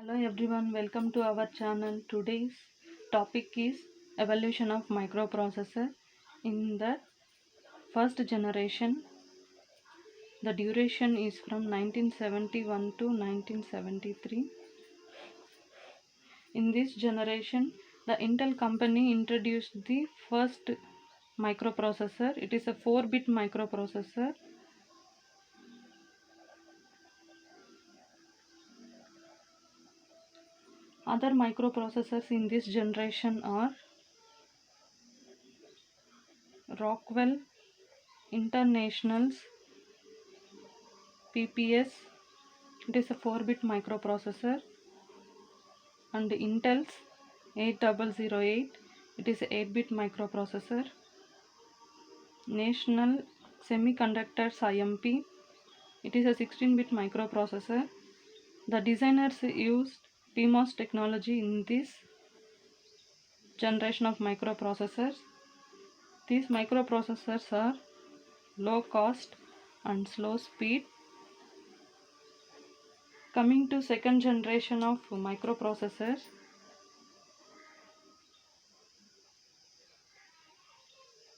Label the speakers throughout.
Speaker 1: Hello everyone, welcome to our channel. Today's topic is evolution of microprocessor. In the first generation, the duration is from 1971 to 1973. In this generation, the Intel company introduced the first microprocessor. It is a 4-bit microprocessor. Other microprocessors in this generation are Rockwell International's PPS. It is a 4-bit microprocessor, and Intel's 8008. It is a 8-bit microprocessor. National Semiconductors IMP. It is a 16-bit microprocessor. The designers used PMOS technology in this generation of microprocessors. These microprocessors are low cost and slow speed. Coming to second generation of microprocessors,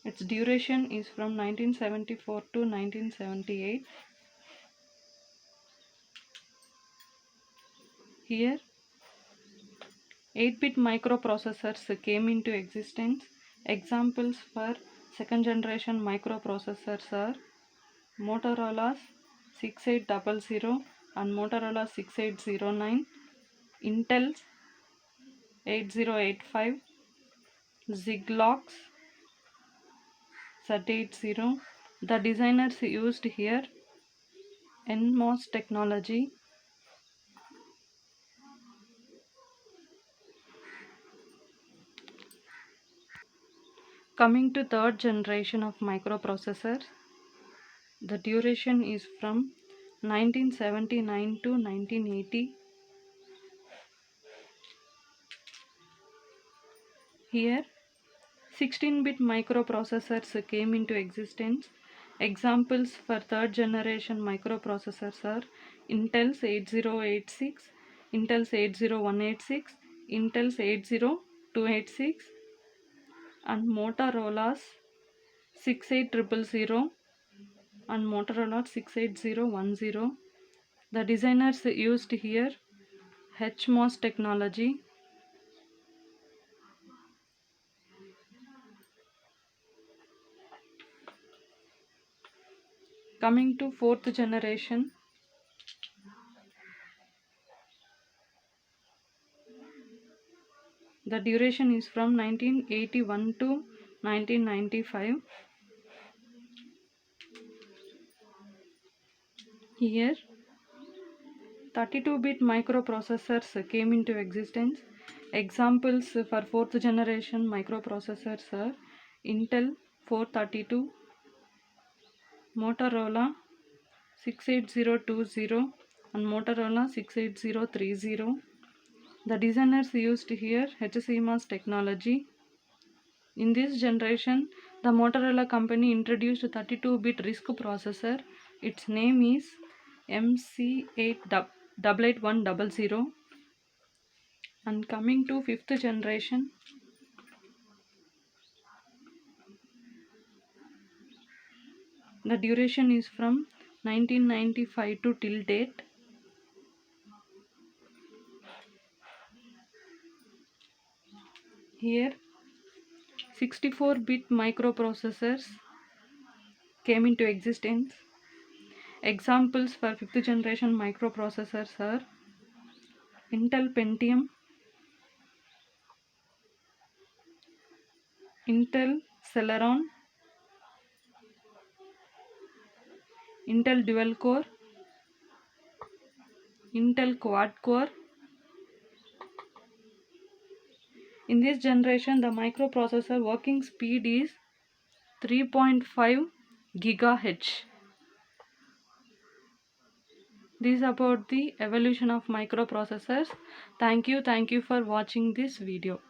Speaker 1: its duration is from 1974 to 1978. Here 8-bit microprocessors came into existence. Examples for second generation microprocessors are Motorola's 6800 and Motorola 6809, Intel's 8085, Ziglox Z80. The designers used here NMOS technology. Coming to third generation of microprocessors, the duration is from 1979 to 1980. Here 16-bit microprocessors came into existence. Examples for third generation microprocessors are Intel's 8086, Intel's 80186, Intel's 80286, and Motorola's 68000 and Motorola 68010. The designers used here HMOS technology. Coming to fourth generation, the duration is from 1981 to 1995. Here 32-bit microprocessors came into existence. Examples for fourth generation microprocessors are Intel 432, Motorola 68020 and Motorola 68030. The designers used here HCMOS technology. In this generation, the Motorola company introduced 32-bit RISC processor. Its name is MC88100. And coming to fifth generation, the duration is from 1995 to till date. Here 64-bit microprocessors came into existence. Examples for fifth generation microprocessors are Intel Pentium, Intel Celeron, Intel Dual Core, Intel Quad Core. In this generation, the microprocessor working speed is 3.5 GHz. This is about the evolution of microprocessors. Thank you for watching this video.